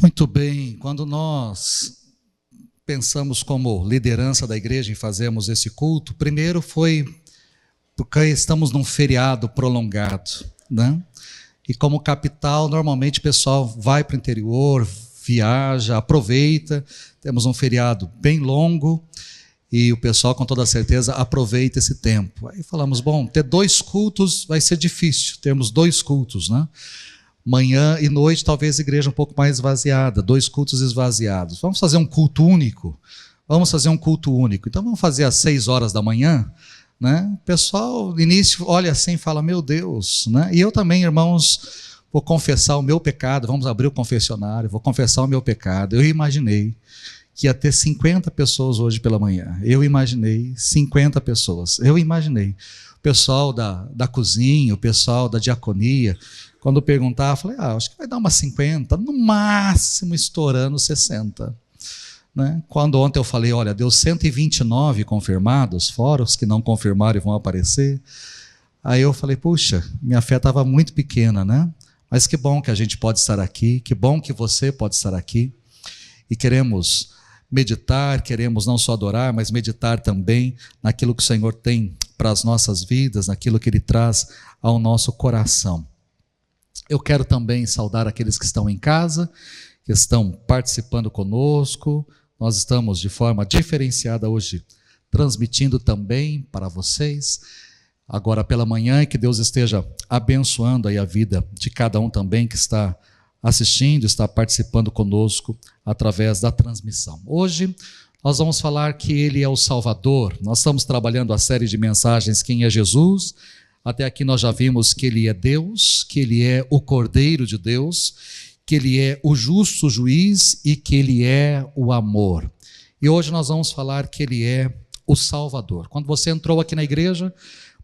Muito bem, quando nós pensamos como liderança da igreja em fazermos esse culto, primeiro foi porque estamos num feriado prolongado, né? E como capital, normalmente o pessoal vai para o interior, viaja, aproveita, temos um feriado bem longo e o pessoal com toda certeza aproveita esse tempo. Aí falamos, bom, ter 2 cultos vai ser difícil, termos 2 cultos, né? Manhã e noite, talvez a igreja um pouco mais esvaziada, 2 cultos esvaziados. Vamos fazer um culto único? Vamos fazer um culto único. Então vamos fazer às 6 horas da manhã, né? O pessoal, no início, olha assim e fala, meu Deus, né? E eu também, irmãos, vou confessar o meu pecado, vamos abrir o confessionário, vou confessar o meu pecado. Eu imaginei que ia ter 50 pessoas hoje pela manhã. Eu imaginei 50 pessoas. Eu imaginei. O pessoal da cozinha, o pessoal da diaconia, quando perguntava, eu falei, acho que vai dar umas 50, no máximo estourando 60. Né? Quando ontem eu falei, olha, deu 129 confirmados, fora os que não confirmaram e vão aparecer. Aí eu falei, puxa, minha fé estava muito pequena, né? Mas que bom que a gente pode estar aqui, que bom que você pode estar aqui. E queremos meditar, queremos não só adorar, mas meditar também naquilo que o Senhor tem para as nossas vidas, naquilo que Ele traz ao nosso coração. Eu quero também saudar aqueles que estão em casa, que estão participando conosco. Nós estamos de forma diferenciada hoje, transmitindo também para vocês, agora pela manhã, e que Deus esteja abençoando aí a vida de cada um também que está assistindo, está participando conosco através da transmissão. Hoje nós vamos falar que Ele é o Salvador. Nós estamos trabalhando a série de mensagens Quem é Jesus? Até aqui nós já vimos que Ele é Deus, que Ele é o Cordeiro de Deus, que Ele é o justo juiz e que Ele é o amor. E hoje nós vamos falar que Ele é o Salvador. Quando você entrou aqui na igreja,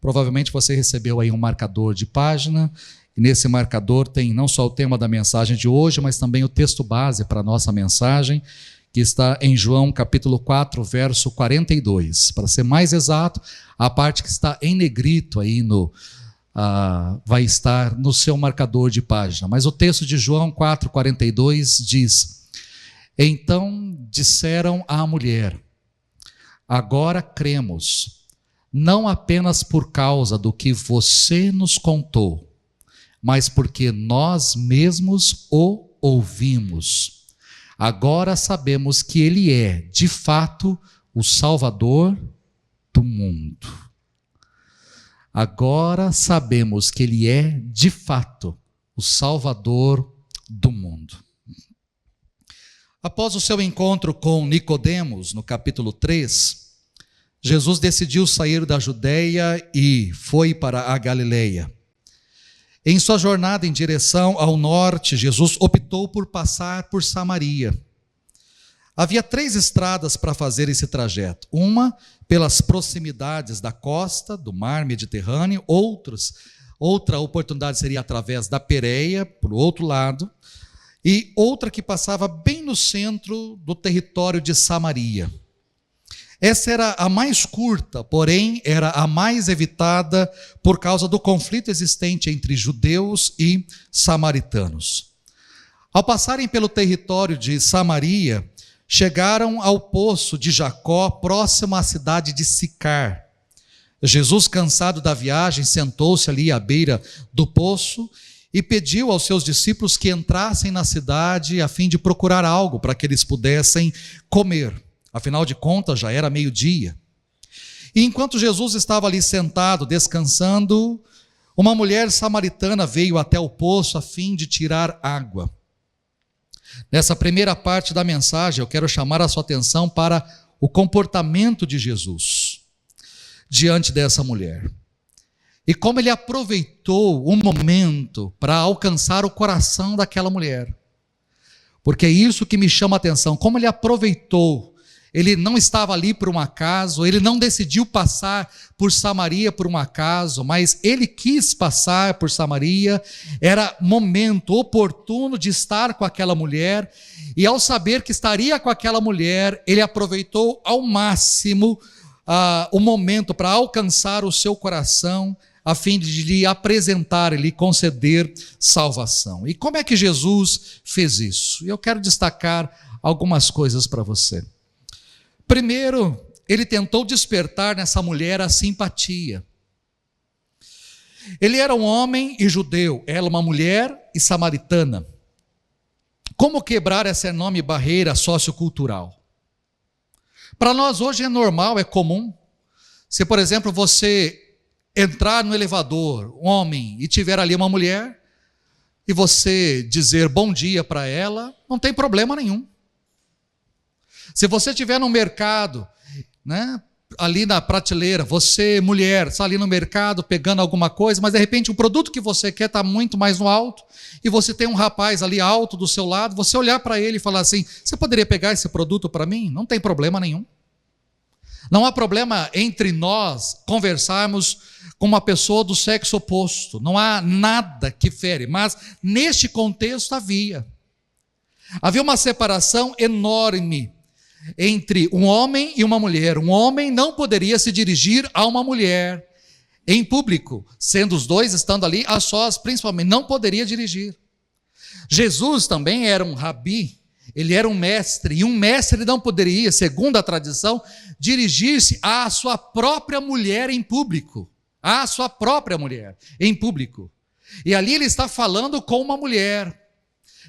provavelmente você recebeu aí um marcador de página, e nesse marcador tem não só o tema da mensagem de hoje, mas também o texto base para a nossa mensagem, que está em João capítulo 4, verso 42. Para ser mais exato, a parte que está em negrito aí vai estar no seu marcador de página. Mas o texto de João 4, 42 diz, então disseram à mulher, agora cremos, não apenas por causa do que você nos contou, mas porque nós mesmos o ouvimos. Agora sabemos que Ele é, de fato, o Salvador do mundo. Agora sabemos que Ele é, de fato, o Salvador do mundo. Após o seu encontro com Nicodemos, no capítulo 3, Jesus decidiu sair da Judeia e foi para a Galileia. Em sua jornada em direção ao norte, Jesus optou por passar por Samaria. Havia 3 estradas para fazer esse trajeto. Uma pelas proximidades da costa, do mar Mediterrâneo. Outra oportunidade seria através da Pérea, por outro lado. E outra que passava bem no centro do território de Samaria. Essa era a mais curta, porém era a mais evitada por causa do conflito existente entre judeus e samaritanos. Ao passarem pelo território de Samaria, chegaram ao poço de Jacó, próximo à cidade de Sicar. Jesus, cansado da viagem, sentou-se ali à beira do poço e pediu aos seus discípulos que entrassem na cidade a fim de procurar algo para que eles pudessem comer. Afinal de contas, já era meio-dia. E enquanto Jesus estava ali sentado, descansando, uma mulher samaritana veio até o poço a fim de tirar água. Nessa primeira parte da mensagem, eu quero chamar a sua atenção para o comportamento de Jesus diante dessa mulher. E como ele aproveitou o momento para alcançar o coração daquela mulher. Porque é isso que me chama a atenção, como ele aproveitou. Ele não estava ali por um acaso, ele não decidiu passar por Samaria por um acaso, mas ele quis passar por Samaria, era momento oportuno de estar com aquela mulher, e ao saber que estaria com aquela mulher, ele aproveitou ao máximo o momento para alcançar o seu coração, a fim de lhe apresentar e lhe conceder salvação. E como é que Jesus fez isso? E eu quero destacar algumas coisas para você. Primeiro, ele tentou despertar nessa mulher a simpatia. Ele era um homem e judeu, ela uma mulher e samaritana. Como quebrar essa enorme barreira sociocultural? Para nós hoje é normal, é comum. Se, por exemplo, você entrar no elevador, um homem, e tiver ali uma mulher, e você dizer bom dia para ela, não tem problema nenhum. Se você estiver no mercado, né, ali na prateleira, você, mulher, está ali no mercado pegando alguma coisa, mas de repente o produto que você quer está muito mais no alto, e você tem um rapaz ali alto do seu lado, você olhar para ele e falar assim, você poderia pegar esse produto para mim? Não tem problema nenhum. Não há problema entre nós conversarmos com uma pessoa do sexo oposto. Não há nada que fere, mas neste contexto havia. Havia uma separação enorme entre um homem e uma mulher. Um homem não poderia se dirigir a uma mulher em público, sendo os dois estando ali a sós, principalmente, não poderia dirigir. Jesus também era um rabi, ele era um mestre, e um mestre não poderia, segundo a tradição, dirigir-se à sua própria mulher em público. À sua própria mulher em público. E ali ele está falando com uma mulher.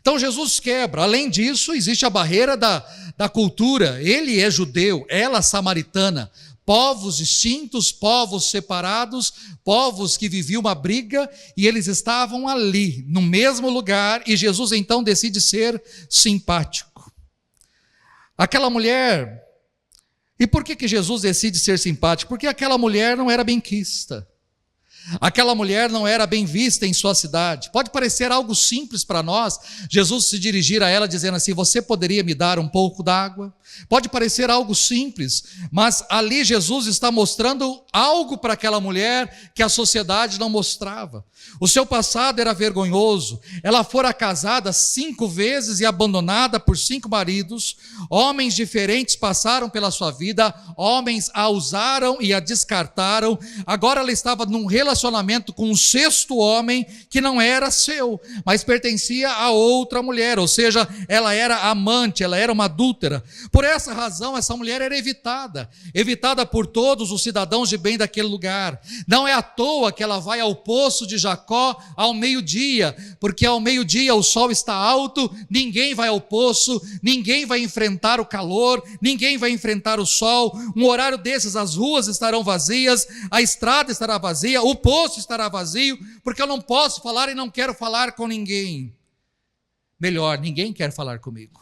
Então Jesus quebra. Além disso, existe a barreira da cultura. Ele é judeu, ela samaritana. Povos distintos, povos separados, povos que viviam uma briga, e eles estavam ali, no mesmo lugar, e Jesus então decide ser simpático. Aquela mulher, e por que Jesus decide ser simpático? Porque aquela mulher não era benquista. Aquela mulher não era bem vista em sua cidade. Pode parecer algo simples para nós, Jesus se dirigir a ela dizendo assim, você poderia me dar um pouco d'água? Pode parecer algo simples, mas ali Jesus está mostrando algo para aquela mulher que a sociedade não mostrava. O seu passado era vergonhoso, ela fora casada 5 vezes e abandonada por 5 maridos, homens diferentes passaram pela sua vida, homens a usaram e a descartaram, agora ela estava num relacionamento com um 6º homem que não era seu, mas pertencia a outra mulher, ou seja, ela era amante, ela era uma adúltera. Por essa razão, essa mulher era evitada por todos os cidadãos de bem daquele lugar. Não é à toa que ela vai ao poço de Jacó ao meio-dia, porque ao meio-dia o sol está alto, ninguém vai ao poço, ninguém vai enfrentar o calor, ninguém vai enfrentar o sol. Um horário desses, as ruas estarão vazias, a estrada estará vazia, o poço estará vazio, porque eu não posso falar e não quero falar com ninguém. Melhor, ninguém quer falar comigo.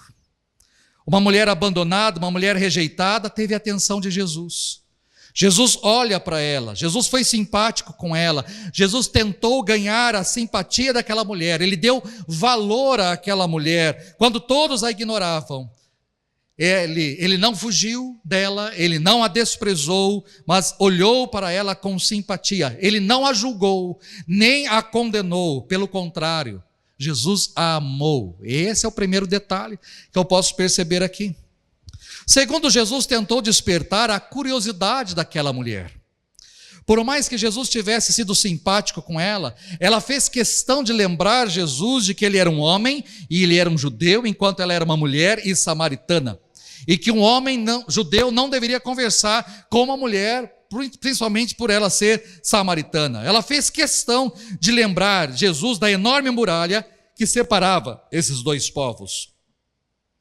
Uma mulher abandonada, uma mulher rejeitada, teve a atenção de Jesus. Jesus olha para ela, Jesus foi simpático com ela, Jesus tentou ganhar a simpatia daquela mulher, ele deu valor àquela mulher, quando todos a ignoravam. Ele não fugiu dela, ele não a desprezou, mas olhou para ela com simpatia. Ele não a julgou, nem a condenou, pelo contrário, Jesus a amou. Esse é o primeiro detalhe que eu posso perceber aqui. Segundo, Jesus tentou despertar a curiosidade daquela mulher. Por mais que Jesus tivesse sido simpático com ela, ela fez questão de lembrar Jesus de que ele era um homem e ele era um judeu, enquanto ela era uma mulher e samaritana. E que um homem judeu não deveria conversar com uma mulher, principalmente por ela ser samaritana. Ela fez questão de lembrar Jesus da enorme muralha que separava esses dois povos.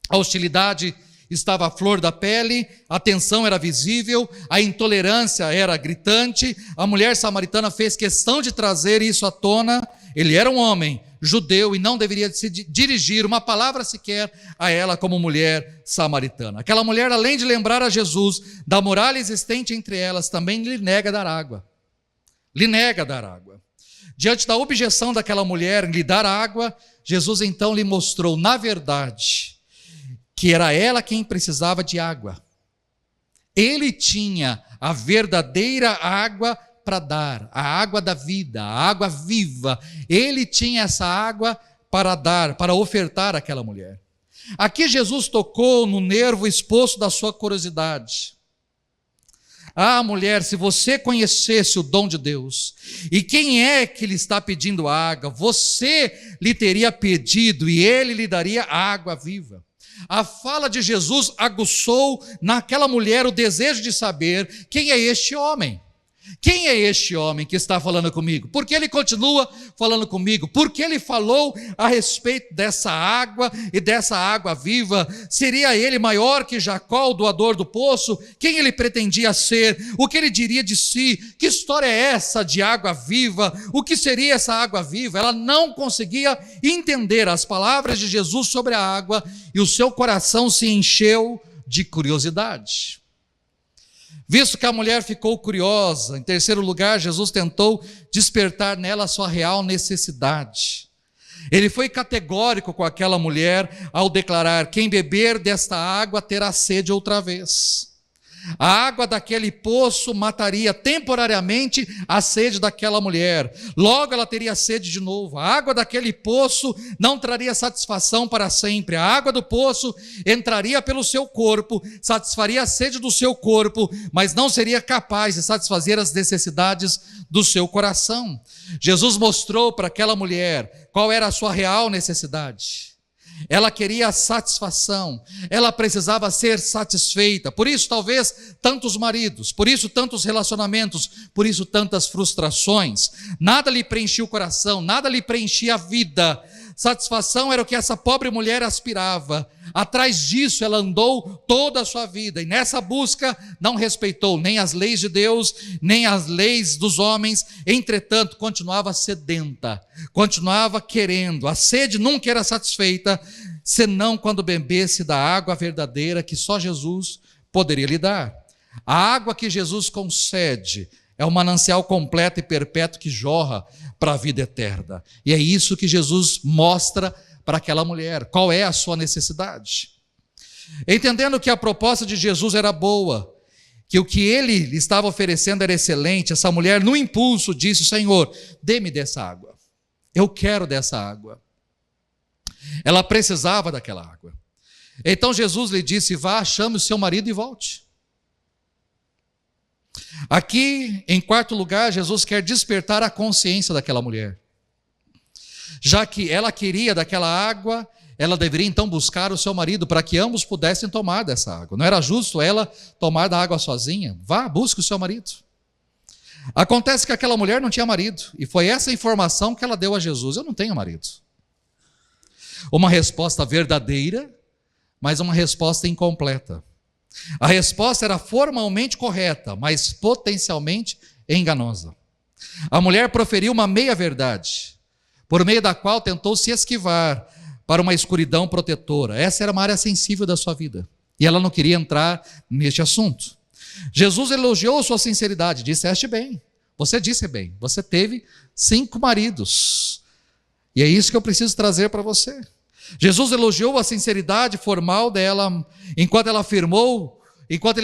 A hostilidade estava à flor da pele, a tensão era visível, a intolerância era gritante. A mulher samaritana fez questão de trazer isso à tona. Ele era um homem judeu e não deveria se dirigir uma palavra sequer a ela como mulher samaritana. Aquela mulher, além de lembrar a Jesus da muralha existente entre elas, também lhe nega dar água. Lhe nega dar água. Diante da objeção daquela mulher em lhe dar água, Jesus então lhe mostrou, na verdade, que era ela quem precisava de água. Ele tinha a verdadeira água para dar, a água da vida, a água viva. Ele tinha essa água para dar, para ofertar àquela mulher. Aqui Jesus tocou no nervo exposto da sua curiosidade. Ah, mulher, se você conhecesse o dom de Deus, e quem é que lhe está pedindo água, você lhe teria pedido e ele lhe daria água viva. A fala de Jesus aguçou naquela mulher o desejo de saber quem é este homem. Quem é este homem que está falando comigo? Por que ele continua falando comigo? Por que ele falou a respeito dessa água e dessa água viva? Seria ele maior que Jacó, o doador do poço? Quem ele pretendia ser? O que ele diria de si? Que história é essa de água viva? O que seria essa água viva? Ela não conseguia entender as palavras de Jesus sobre a água e o seu coração se encheu de curiosidade. Visto que a mulher ficou curiosa, em terceiro lugar, Jesus tentou despertar nela a sua real necessidade. Ele foi categórico com aquela mulher ao declarar: quem beber desta água terá sede outra vez. A água daquele poço mataria temporariamente a sede daquela mulher. Logo ela teria sede de novo. A água daquele poço não traria satisfação para sempre. A água do poço entraria pelo seu corpo, satisfaria a sede do seu corpo, mas não seria capaz de satisfazer as necessidades do seu coração. Jesus mostrou para aquela mulher qual era a sua real necessidade. Ela queria satisfação, ela precisava ser satisfeita. Por isso talvez tantos maridos, por isso tantos relacionamentos, por isso tantas frustrações. Nada lhe preenchia o coração, nada lhe preenchia a vida. Satisfação era o que essa pobre mulher aspirava. Atrás disso ela andou toda a sua vida, e nessa busca não respeitou nem as leis de Deus, nem as leis dos homens. Entretanto, continuava sedenta, continuava querendo. A sede nunca era satisfeita, senão quando bebesse da água verdadeira que só Jesus poderia lhe dar. A água que Jesus concede é um manancial completo e perpétuo que jorra para a vida eterna. E é isso que Jesus mostra para aquela mulher. Qual é a sua necessidade? Entendendo que a proposta de Jesus era boa, que o que ele lhe estava oferecendo era excelente, essa mulher, no impulso, disse: Senhor, dê-me dessa água. Eu quero dessa água. Ela precisava daquela água. Então Jesus lhe disse: vá, chame o seu marido e volte. Aqui, em quarto lugar, Jesus quer despertar a consciência daquela mulher. Já que ela queria daquela água, ela deveria então buscar o seu marido para que ambos pudessem tomar dessa água. Não era justo ela tomar da água sozinha? Vá, busque o seu marido. Acontece que aquela mulher não tinha marido, e foi essa informação que ela deu a Jesus: eu não tenho marido. Uma resposta verdadeira, mas uma resposta incompleta. A resposta era formalmente correta, mas potencialmente enganosa. A mulher proferiu uma meia-verdade, por meio da qual tentou se esquivar para uma escuridão protetora. Essa era uma área sensível da sua vida, e ela não queria entrar neste assunto. Jesus elogiou sua sinceridade: disseste bem, você disse bem, você teve 5 maridos, e é isso que eu preciso trazer para você. Jesus elogiou a sinceridade formal dela, enquanto ele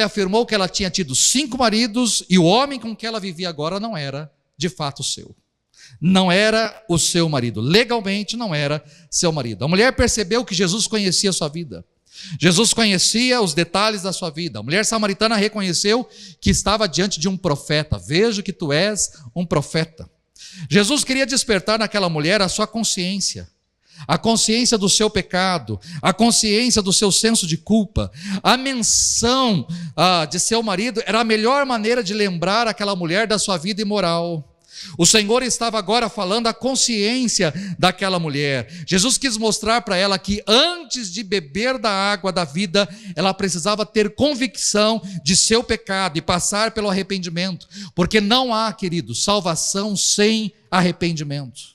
afirmou que ela tinha tido 5 maridos, e o homem com que ela vivia agora não era de fato seu. Não era o seu marido, legalmente não era seu marido. A mulher percebeu que Jesus conhecia a sua vida. Jesus conhecia os detalhes da sua vida. A mulher samaritana reconheceu que estava diante de um profeta. Vejo que tu és um profeta. Jesus queria despertar naquela mulher a sua consciência. A consciência do seu pecado, a consciência do seu senso de culpa. A menção de seu marido era a melhor maneira de lembrar aquela mulher da sua vida imoral. O Senhor estava agora falando a consciência daquela mulher. Jesus quis mostrar para ela que antes de beber da água da vida, ela precisava ter convicção de seu pecado e passar pelo arrependimento, porque não há, querido, salvação sem arrependimento.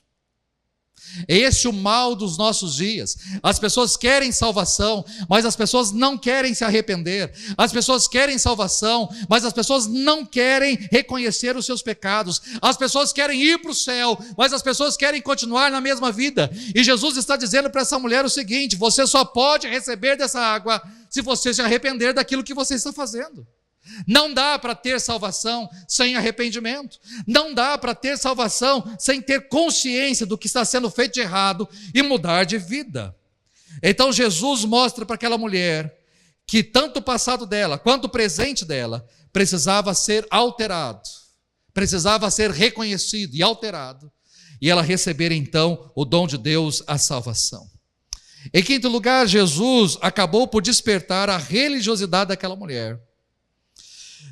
É esse o mal dos nossos dias. As pessoas querem salvação, mas as pessoas não querem se arrepender. As pessoas querem salvação, mas as pessoas não querem reconhecer os seus pecados. As pessoas querem ir para o céu, mas as pessoas querem continuar na mesma vida. E Jesus está dizendo para essa mulher o seguinte: você só pode receber dessa água se você se arrepender daquilo que você está fazendo. Não dá para ter salvação sem arrependimento. Não dá para ter salvação sem ter consciência do que está sendo feito de errado e mudar de vida. Então Jesus mostra para aquela mulher que tanto o passado dela quanto o presente dela precisava ser alterado, precisava ser reconhecido e alterado, e ela receber então o dom de Deus, a salvação. Em quinto lugar, Jesus acabou por despertar a religiosidade daquela mulher.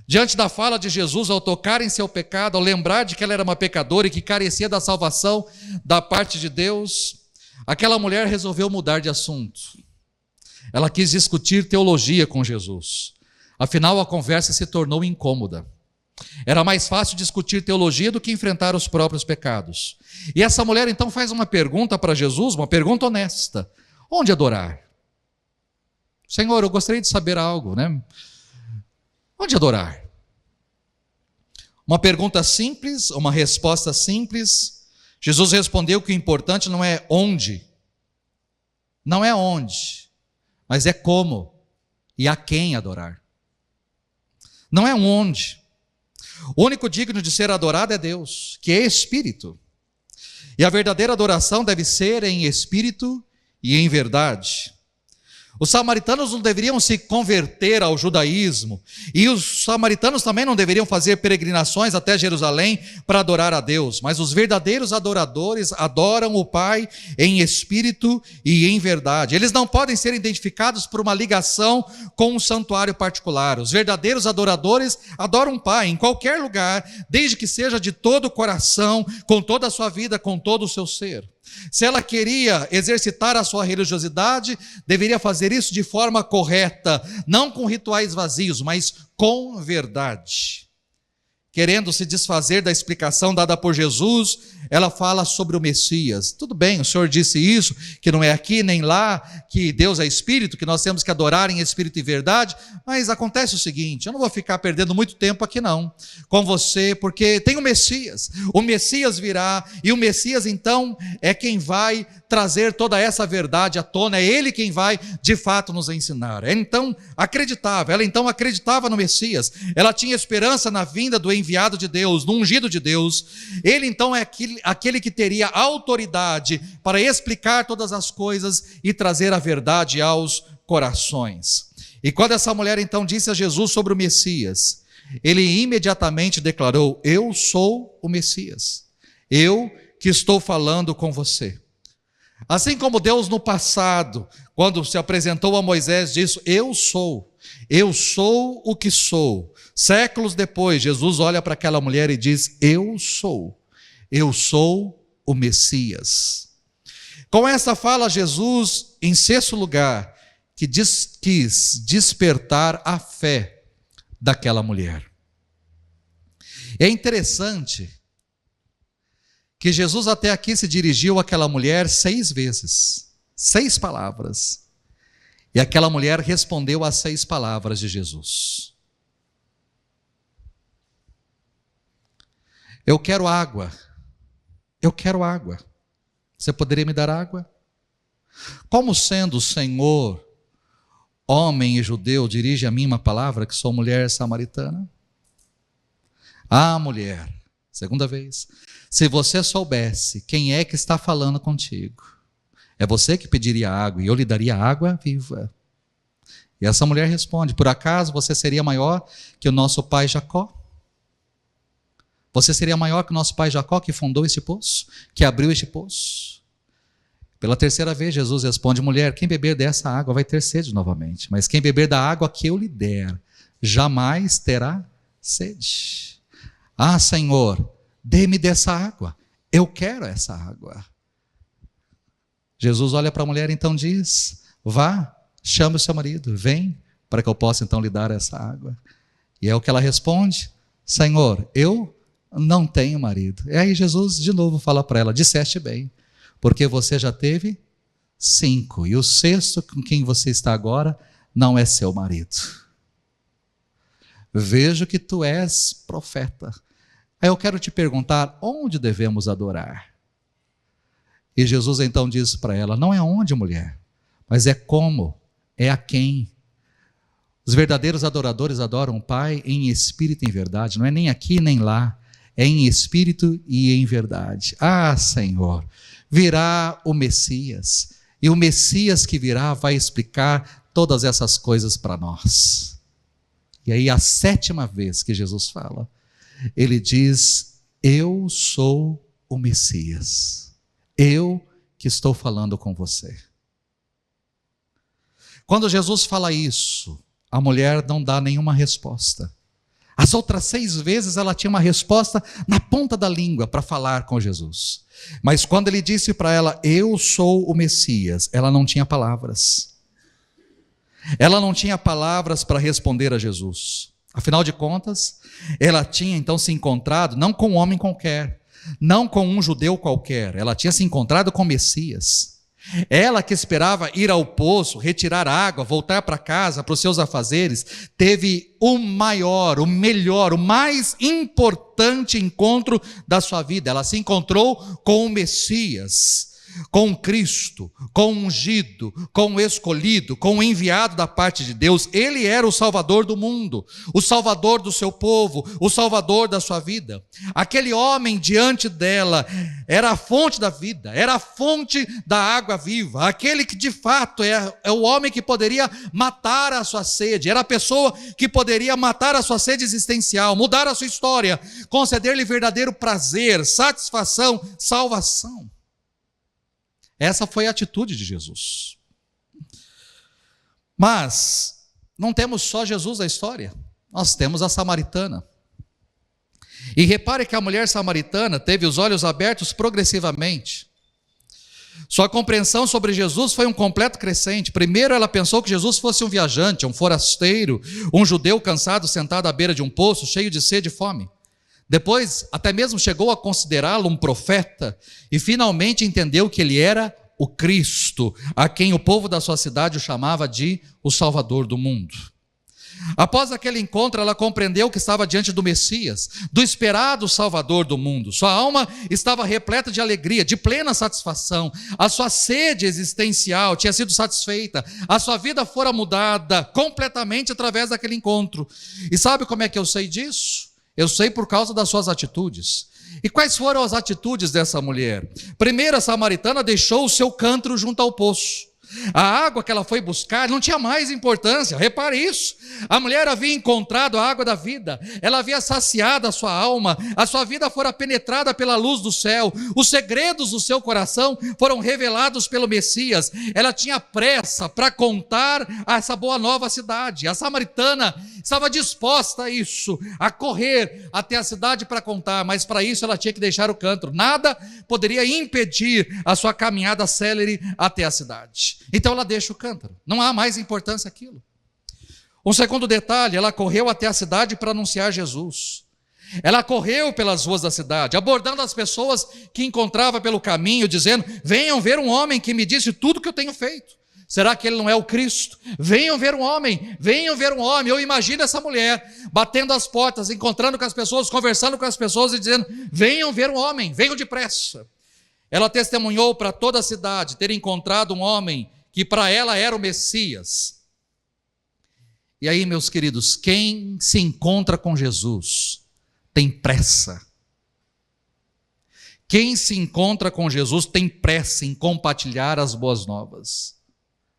Diante da fala de Jesus, ao tocar em seu pecado, ao lembrar de que ela era uma pecadora e que carecia da salvação da parte de Deus, aquela mulher resolveu mudar de assunto. Ela quis discutir teologia com Jesus. Afinal, a conversa se tornou incômoda. Era mais fácil discutir teologia do que enfrentar os próprios pecados. E essa mulher então faz uma pergunta para Jesus, uma pergunta honesta: onde adorar? Senhor, eu gostaria de saber algo, né? Onde adorar? Uma pergunta simples, uma resposta simples. Jesus respondeu que o importante não é onde, não é onde, mas é como e a quem adorar. Não é onde. O único digno de ser adorado é Deus, que é Espírito. E a verdadeira adoração deve ser em espírito e em verdade. Os samaritanos não deveriam se converter ao judaísmo, e os samaritanos também não deveriam fazer peregrinações até Jerusalém para adorar a Deus, mas os verdadeiros adoradores adoram o Pai em espírito e em verdade. Eles não podem ser identificados por uma ligação com um santuário particular. Os verdadeiros adoradores adoram o Pai em qualquer lugar, desde que seja de todo o coração, com toda a sua vida, com todo o seu ser. Se ela queria exercitar a sua religiosidade, deveria fazer isso de forma correta, não com rituais vazios, mas com verdade. Querendo se desfazer da explicação dada por Jesus, ela fala sobre o Messias. Tudo bem, o Senhor disse isso, que não é aqui nem lá, que Deus é Espírito, que nós temos que adorar em Espírito e verdade, mas acontece o seguinte: eu não vou ficar perdendo muito tempo aqui não, com você, porque tem o Messias virá, e o Messias então é quem vai trazer toda essa verdade à tona, é Ele quem vai de fato nos ensinar. Ela então acreditava no Messias, ela tinha esperança na vinda do enviado de Deus, no ungido de Deus. Ele então é aquele que teria autoridade para explicar todas as coisas e trazer a verdade aos corações. E quando essa mulher então disse a Jesus sobre o Messias, ele imediatamente declarou: eu sou o Messias, eu que estou falando com você. Assim como Deus no passado, quando se apresentou a Moisés, disse: eu sou o que sou. Séculos depois, Jesus olha para aquela mulher e diz: eu sou o Messias. Com essa fala, Jesus, em sexto lugar, quis despertar a fé daquela mulher. É interessante que Jesus até aqui se dirigiu àquela mulher 6 vezes, 6 palavras, e aquela mulher respondeu às 6 palavras de Jesus. Eu quero água, você poderia me dar água? Como sendo o Senhor, homem e judeu, dirige a mim uma palavra que sou mulher samaritana? Ah, mulher, segunda vez, se você soubesse quem é que está falando contigo, é você que pediria água e eu lhe daria água viva. E essa mulher responde: por acaso você seria maior que o nosso pai Jacó? Você seria maior que o nosso pai Jacó, que fundou este poço, que abriu este poço? Pela terceira vez Jesus responde: mulher, quem beber dessa água vai ter sede novamente, mas quem beber da água que eu lhe der, jamais terá sede. Ah, Senhor, dê-me dessa água, eu quero essa água. Jesus olha para a mulher e então diz: vá, chame o seu marido, vem, para que eu possa então lhe dar essa água. E é o que ela responde: Senhor, eu não tenho marido. E aí Jesus de novo fala para ela: disseste bem, porque você já teve 5, e o 6º com quem você está agora não é seu marido. Vejo que tu és profeta. Aí eu quero te perguntar: onde devemos adorar? E Jesus então diz para ela: não é onde, mulher, mas é como, é a quem. Os verdadeiros adoradores adoram o Pai em espírito e em verdade, não é nem aqui nem lá, é em espírito e em verdade. Ah, Senhor, virá o Messias, e o Messias que virá vai explicar todas essas coisas para nós. E aí, a 7ª vez que Jesus fala, ele diz: eu sou o Messias. Eu que estou falando com você. Quando Jesus fala isso, a mulher não dá nenhuma resposta. As outras 6 vezes ela tinha uma resposta na ponta da língua para falar com Jesus. Mas quando ele disse para ela: eu sou o Messias, ela não tinha palavras. Ela não tinha palavras para responder a Jesus. Afinal de contas, ela tinha então se encontrado não com um homem qualquer, não com um judeu qualquer, ela tinha se encontrado com o Messias. Ela que esperava ir ao poço, retirar água, voltar para casa, para os seus afazeres, teve o maior, o melhor, o mais importante encontro da sua vida. Ela se encontrou com o Messias, com Cristo, com o ungido, com o escolhido, com o enviado da parte de Deus. Ele era o Salvador do mundo, o Salvador do seu povo, o Salvador da sua vida. Aquele homem diante dela era a fonte da vida, era a fonte da água viva, aquele que de fato é o homem que poderia matar a sua sede, era a pessoa que poderia matar a sua sede existencial, mudar a sua história, conceder-lhe verdadeiro prazer, satisfação, salvação. Essa foi a atitude de Jesus. Mas não temos só Jesus na história, nós temos a samaritana. E repare que a mulher samaritana teve os olhos abertos progressivamente. Sua compreensão sobre Jesus foi um completo crescente. Primeiro ela pensou que Jesus fosse um viajante, um forasteiro, um judeu cansado sentado à beira de um poço, cheio de sede e fome. Depois, até mesmo chegou a considerá-lo um profeta e finalmente entendeu que ele era o Cristo, a quem o povo da sua cidade o chamava de o Salvador do mundo. Após aquele encontro, ela compreendeu que estava diante do Messias, do esperado Salvador do mundo. Sua alma estava repleta de alegria, de plena satisfação. A sua sede existencial tinha sido satisfeita. A sua vida fora mudada completamente através daquele encontro. E sabe como é que eu sei disso? Eu sei por causa das suas atitudes. E quais foram as atitudes dessa mulher? Primeiro, a samaritana deixou o seu cântaro junto ao poço. A água que ela foi buscar não tinha mais importância, repare isso. A mulher havia encontrado a água da vida, ela havia saciado a sua alma, a sua vida fora penetrada pela luz do céu, os segredos do seu coração foram revelados pelo Messias. Ela tinha pressa para contar a essa boa nova cidade. A samaritana estava disposta a isso, a correr até a cidade para contar, mas para isso ela tinha que deixar o cântaro. Nada poderia impedir a sua caminhada célere até a cidade. Então ela deixa o cântaro, não há mais importância aquilo. Um segundo detalhe, ela correu até a cidade para anunciar Jesus. Ela correu pelas ruas da cidade, abordando as pessoas que encontrava pelo caminho, dizendo: venham ver um homem que me disse tudo o que eu tenho feito. Será que ele não é o Cristo? Venham ver um homem, venham ver um homem. Eu imagino essa mulher batendo as portas, encontrando com as pessoas, conversando com as pessoas e dizendo: venham ver um homem, venham depressa. Ela testemunhou para toda a cidade ter encontrado um homem que para ela era o Messias. E aí, meus queridos, quem se encontra com Jesus tem pressa. Quem se encontra com Jesus tem pressa em compartilhar as boas novas.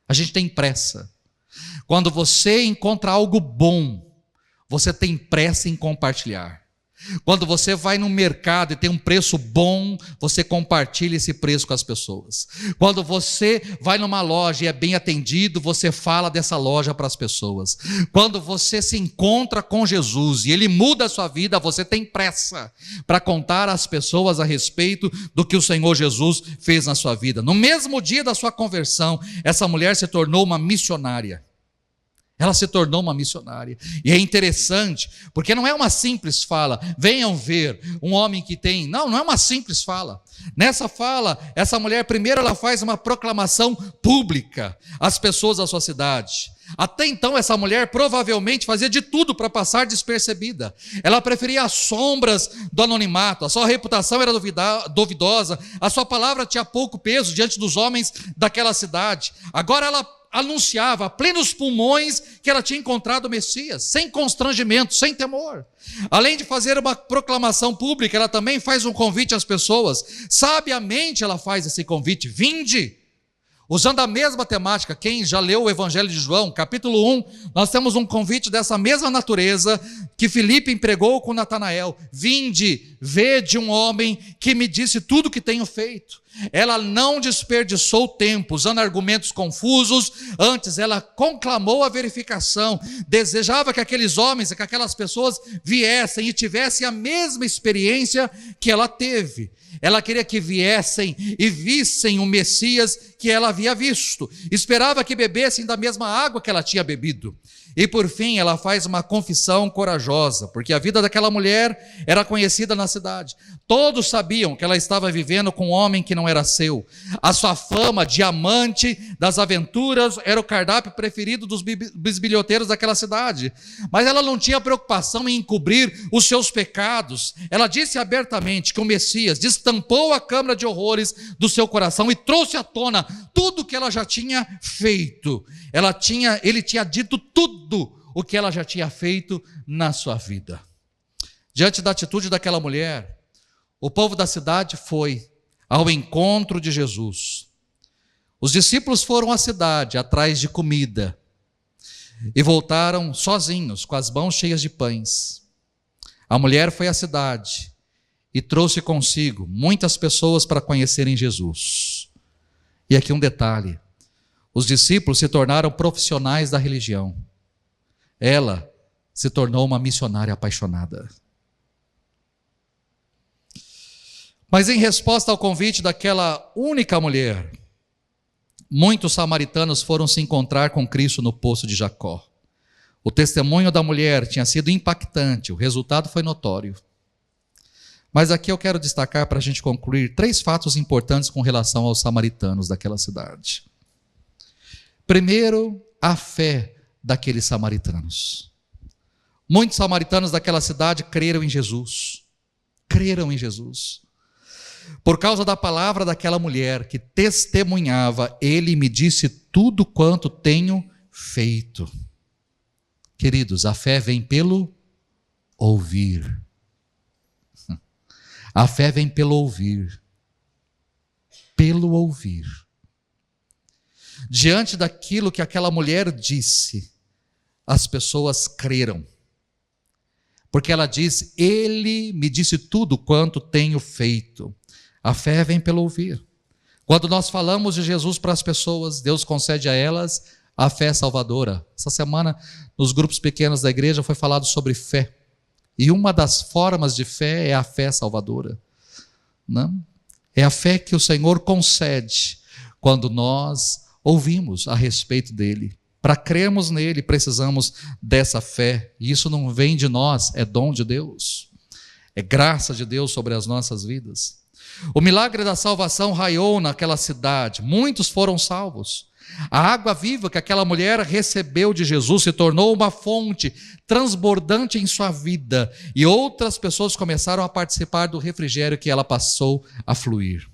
A gente tem pressa. Quando você encontra algo bom, você tem pressa em compartilhar. Quando você vai no mercado e tem um preço bom, você compartilha esse preço com as pessoas. Quando você vai numa loja e é bem atendido, você fala dessa loja para as pessoas. Quando você se encontra com Jesus e Ele muda a sua vida, você tem pressa para contar às pessoas a respeito do que o Senhor Jesus fez na sua vida. No mesmo dia da sua conversão, essa mulher se tornou uma missionária. Ela se tornou uma missionária. E é interessante, porque não é uma simples fala: venham ver um homem que tem. Não é uma simples fala. Nessa fala, essa mulher, primeiro ela faz uma proclamação pública às pessoas da sua cidade. Até então, essa mulher provavelmente fazia de tudo para passar despercebida. Ela preferia as sombras do anonimato, a sua reputação era duvidosa, a sua palavra tinha pouco peso diante dos homens daquela cidade. Agora ela anunciava a plenos pulmões que ela tinha encontrado o Messias, sem constrangimento, sem temor. Além de fazer uma proclamação pública, ela também faz um convite às pessoas. Sabiamente ela faz esse convite: vinde. Usando a mesma temática, quem já leu o Evangelho de João, capítulo 1, nós temos um convite dessa mesma natureza que Filipe empregou com Natanael. Vinde, vede um homem que me disse tudo o que tenho feito. Ela não desperdiçou tempo usando argumentos confusos, antes ela conclamou a verificação, desejava que aqueles homens, que aquelas pessoas viessem e tivessem a mesma experiência que ela teve. Ela queria que viessem e vissem o Messias que ela havia visto. Esperava que bebessem da mesma água que ela tinha bebido. E por fim ela faz uma confissão corajosa, porque a vida daquela mulher era conhecida na cidade. Todos sabiam que ela estava vivendo com um homem que não era seu. A sua fama de amante das aventuras era o cardápio preferido dos bisbilhoteiros daquela cidade. Mas ela não tinha preocupação em encobrir os seus pecados. Ela disse abertamente que o Messias destampou a câmara de horrores do seu coração e trouxe à tona tudo o que ela já tinha feito. Ele tinha dito tudo o que ela já tinha feito na sua vida. Diante da atitude daquela mulher, o povo da cidade foi ao encontro de Jesus. Os discípulos foram à cidade atrás de comida e voltaram sozinhos, com as mãos cheias de pães. A mulher foi à cidade e trouxe consigo muitas pessoas para conhecerem Jesus. E aqui um detalhe: os discípulos se tornaram profissionais da religião. Ela se tornou uma missionária apaixonada. Mas em resposta ao convite daquela única mulher, muitos samaritanos foram se encontrar com Cristo no poço de Jacó. O testemunho da mulher tinha sido impactante, o resultado foi notório. Mas aqui eu quero destacar, para a gente concluir, 3 fatos importantes com relação aos samaritanos daquela cidade. Primeiro, a fé daqueles samaritanos. Muitos samaritanos daquela cidade creram em Jesus. Creram em Jesus. Por causa da palavra daquela mulher que testemunhava, ele me disse tudo quanto tenho feito. Queridos, a fé vem pelo ouvir. A fé vem pelo ouvir. Pelo ouvir. Diante daquilo que aquela mulher disse, as pessoas creram. Porque ela diz, ele me disse tudo quanto tenho feito. A fé vem pelo ouvir. Quando nós falamos de Jesus para as pessoas, Deus concede a elas a fé salvadora. Essa semana, nos grupos pequenos da igreja, foi falado sobre fé. E uma das formas de fé é a fé salvadora. Não? É a fé que o Senhor concede quando nós ouvimos a respeito dele. Para crermos nele, precisamos dessa fé. E isso não vem de nós, é dom de Deus. É graça de Deus sobre as nossas vidas. O milagre da salvação raiou naquela cidade. Muitos foram salvos. A água viva que aquela mulher recebeu de Jesus se tornou uma fonte transbordante em sua vida. E outras pessoas começaram a participar do refrigério que ela passou a fluir.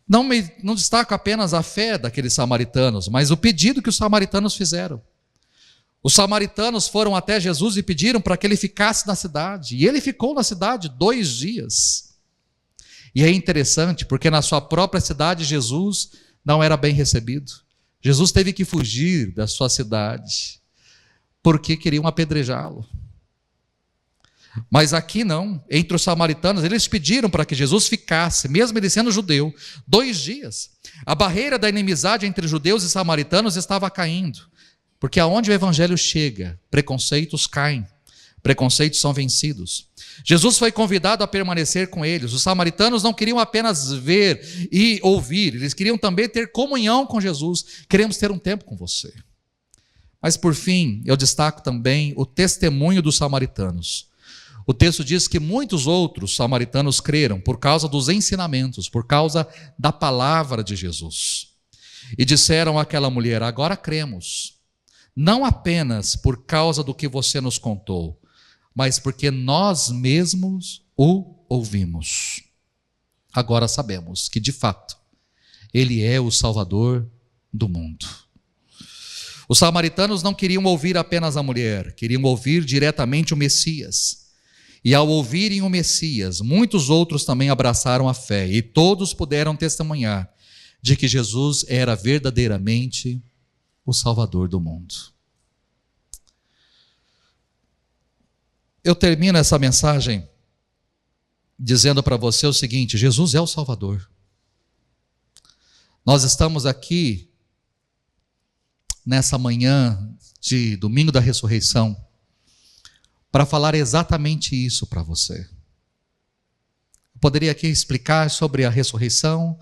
Não destaco apenas a fé daqueles samaritanos, mas o pedido que os samaritanos fizeram. Os samaritanos foram até Jesus e pediram para que ele ficasse na cidade. E ele ficou na cidade 2 dias. E é interessante, porque na sua própria cidade Jesus não era bem recebido. Jesus teve que fugir da sua cidade, porque queriam apedrejá-lo. Mas aqui não, entre os samaritanos, eles pediram para que Jesus ficasse, mesmo ele sendo judeu, 2 dias. A barreira da inimizade entre judeus e samaritanos estava caindo, porque aonde o evangelho chega, preconceitos caem, preconceitos são vencidos. Jesus foi convidado a permanecer com eles. Os samaritanos não queriam apenas ver e ouvir, eles queriam também ter comunhão com Jesus. Queremos ter um tempo com você. Mas por fim, eu destaco também o testemunho dos samaritanos. O texto diz que muitos outros samaritanos creram por causa dos ensinamentos, por causa da palavra de Jesus. E disseram àquela mulher, agora cremos, não apenas por causa do que você nos contou, mas porque nós mesmos o ouvimos. Agora sabemos que, de fato, ele é o Salvador do mundo. Os samaritanos não queriam ouvir apenas a mulher, queriam ouvir diretamente o Messias. E ao ouvirem o Messias, muitos outros também abraçaram a fé, e todos puderam testemunhar de que Jesus era verdadeiramente o Salvador do mundo. Eu termino essa mensagem dizendo para você o seguinte: Jesus é o Salvador. Nós estamos aqui nessa manhã de domingo da ressurreição para falar exatamente isso para você. Eu poderia aqui explicar sobre a ressurreição,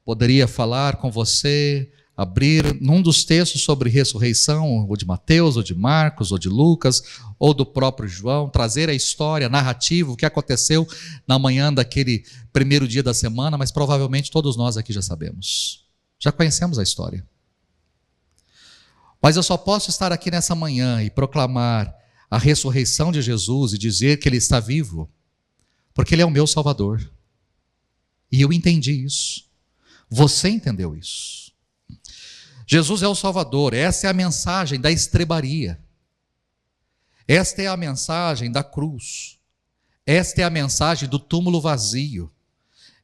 poderia falar com você, abrir num dos textos sobre ressurreição, ou de Mateus, ou de Marcos, ou de Lucas, ou do próprio João, trazer a história, a narrativa, o que aconteceu na manhã daquele primeiro dia da semana, mas provavelmente todos nós aqui já sabemos, já conhecemos a história. Mas eu só posso estar aqui nessa manhã e proclamar a ressurreição de Jesus e dizer que Ele está vivo, porque Ele é o meu Salvador. E eu entendi isso. Você entendeu isso. Jesus é o Salvador. Essa é a mensagem da estrebaria. Esta é a mensagem da cruz. Esta é a mensagem do túmulo vazio.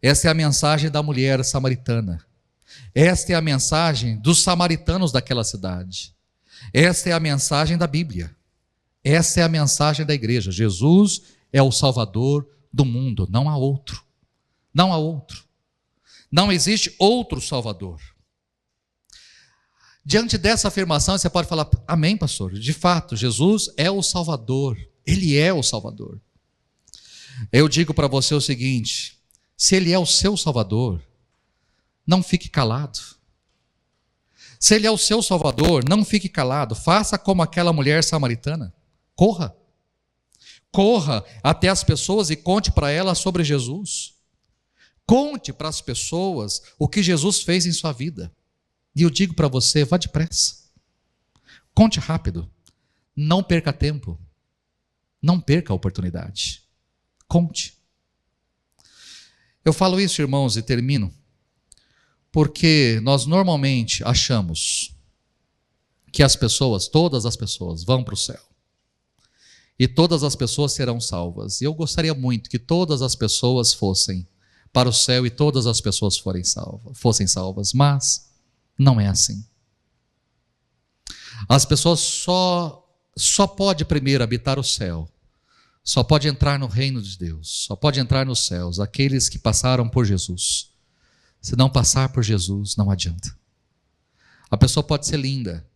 Esta é a mensagem da mulher samaritana. Esta é a mensagem dos samaritanos daquela cidade. Esta é a mensagem da Bíblia. Essa é a mensagem da igreja. Jesus é o Salvador do mundo. Não há outro. Não há outro. Não existe outro Salvador. Diante dessa afirmação, você pode falar: amém, pastor? De fato, Jesus é o Salvador. Ele é o Salvador. Eu digo para você o seguinte: se Ele é o seu Salvador, não fique calado. Se Ele é o seu Salvador, não fique calado. Faça como aquela mulher samaritana. Corra. Corra até as pessoas e conte para elas sobre Jesus. Conte para as pessoas o que Jesus fez em sua vida. E eu digo para você: vá depressa. Conte rápido. Não perca tempo. Não perca a oportunidade. Conte. Eu falo isso, irmãos, e termino, porque nós normalmente achamos que as pessoas, todas as pessoas, vão para o céu. E todas as pessoas serão salvas. E eu gostaria muito que todas as pessoas fossem para o céu e todas as pessoas fossem salvas. Mas não é assim. As pessoas só podem primeiro habitar o céu. Só pode entrar no reino de Deus. Só pode entrar nos céus aqueles que passaram por Jesus. Se não passar por Jesus, não adianta. A pessoa pode ser linda,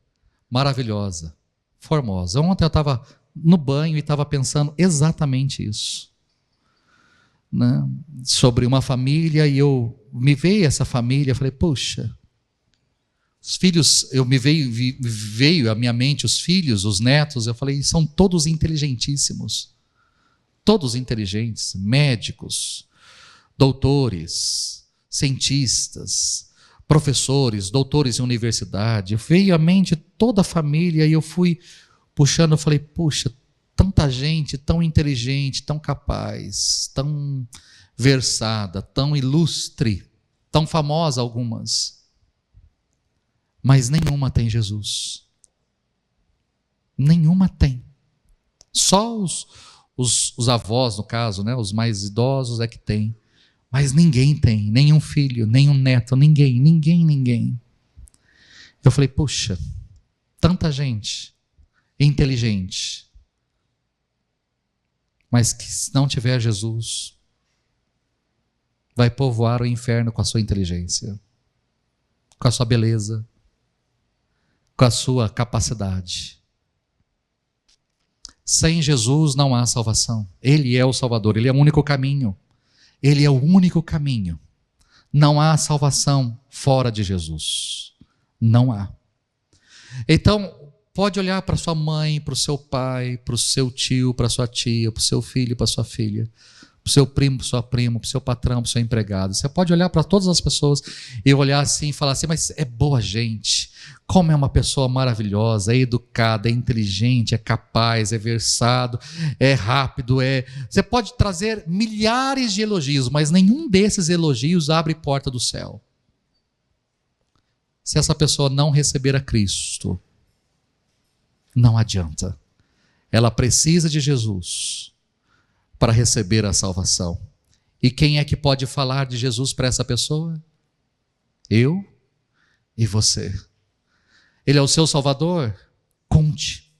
maravilhosa, formosa. Ontem eu estava no banho e estava pensando exatamente isso, né? Sobre uma família, e me veio essa família, falei: puxa, os filhos, veio à minha mente os filhos, os netos, eu falei: são todos inteligentíssimos, todos inteligentes, médicos, doutores, cientistas, professores, doutores em universidade. Veio à mente toda a família e eu fui puxando, eu falei: puxa, tanta gente tão inteligente, tão capaz, tão versada, tão ilustre, tão famosa algumas, mas nenhuma tem Jesus. Nenhuma tem. Só os avós, no caso, né, os mais idosos é que tem. Mas ninguém tem, nenhum filho, nenhum neto, ninguém. Eu falei: puxa, tanta gente inteligente, mas que se não tiver Jesus, vai povoar o inferno com a sua inteligência, com a sua beleza, com a sua capacidade. Sem Jesus não há salvação. Ele é o Salvador, Ele é o único caminho. Ele é o único caminho. Não há salvação fora de Jesus. Não há. Então, pode olhar para sua mãe, para o seu pai, para o seu tio, para a sua tia, para o seu filho, para a sua filha, para o seu primo, para sua prima, para o seu patrão, para o seu empregado. Você pode olhar para todas as pessoas e olhar assim e falar assim: mas é boa gente, como é uma pessoa maravilhosa, é educada, é inteligente, é capaz, é versado, é rápido, Você pode trazer milhares de elogios, mas nenhum desses elogios abre porta do céu. Se essa pessoa não receber a Cristo, não adianta. Ela precisa de Jesus para receber a salvação. E quem é que pode falar de Jesus para essa pessoa? Eu e você. Ele é o seu Salvador? Conte.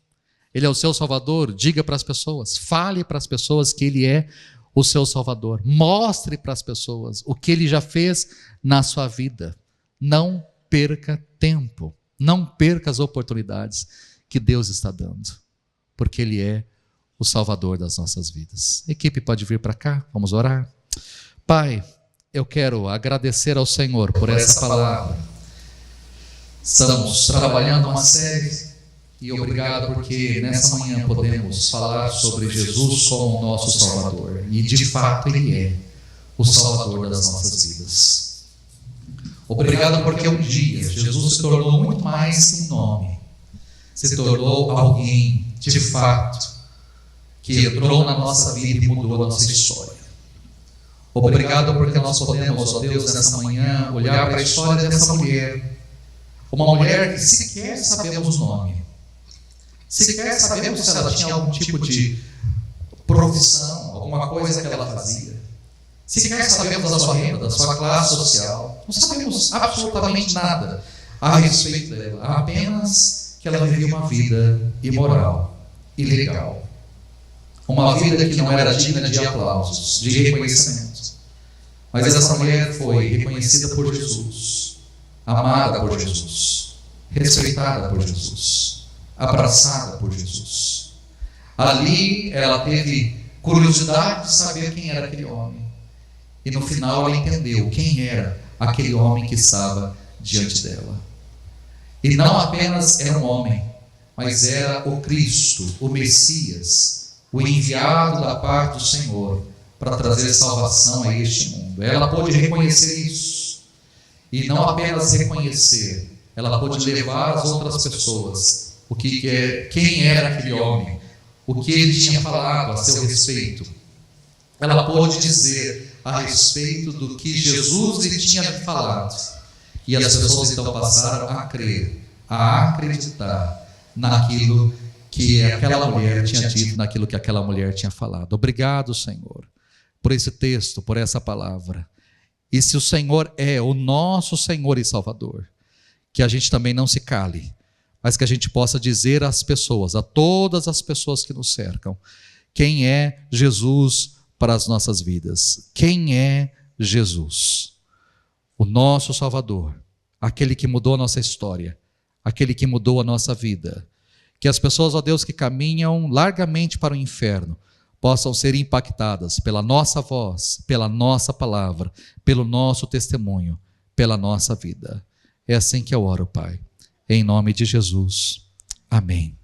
Ele é o seu Salvador? Diga para as pessoas. Fale para as pessoas que Ele é o seu Salvador. Mostre para as pessoas o que Ele já fez na sua vida. Não perca tempo. Não perca as oportunidades que Deus está dando. Porque Ele é o Salvador das nossas vidas. A equipe pode vir para cá, vamos orar. Pai, eu quero agradecer ao Senhor por essa palavra. Estamos trabalhando uma série e obrigado porque nessa manhã podemos falar sobre Jesus como o nosso Salvador. E de fato Ele é o Salvador das nossas vidas. Obrigado porque um dia Jesus se tornou muito mais que um nome. Se tornou alguém de fato que entrou na nossa vida e mudou a nossa história. Obrigado porque nós podemos, ó Deus, nessa manhã, olhar para a história dessa mulher. Uma mulher que sequer sabemos o nome. Sequer sabemos se ela tinha algum tipo de profissão, alguma coisa que ela fazia. Sequer sabemos da sua renda, da sua classe social. Não sabemos absolutamente nada a respeito dela. Apenas que ela vivia uma vida imoral, ilegal. Uma vida que não era digna de aplausos, de reconhecimento. Mas essa mulher foi reconhecida por Jesus, amada por Jesus, respeitada por Jesus, abraçada por Jesus. Ali ela teve curiosidade de saber quem era aquele homem. E no final ela entendeu quem era aquele homem que estava diante dela. E não apenas era um homem, mas era o Cristo, o Messias, o enviado da parte do Senhor para trazer salvação a este mundo. Ela pôde reconhecer isso. E não apenas reconhecer, ela pôde levar às outras pessoas quem era aquele homem, o que ele tinha falado a seu respeito. Ela pôde dizer a respeito do que Jesus lhe tinha falado. E as pessoas então passaram a crer, a acreditar naquilo que aquela mulher tinha dito, naquilo que aquela mulher tinha falado. Obrigado, Senhor, por esse texto, por essa palavra. E se o Senhor é o nosso Senhor e Salvador, que a gente também não se cale, mas que a gente possa dizer às pessoas, a todas as pessoas que nos cercam, quem é Jesus para as nossas vidas. Quem é Jesus? O nosso Salvador, aquele que mudou a nossa história, aquele que mudou a nossa vida. Que as pessoas, ó Deus, que caminham largamente para o inferno, possam ser impactadas pela nossa voz, pela nossa palavra, pelo nosso testemunho, pela nossa vida. É assim que eu oro, Pai. Em nome de Jesus. Amém.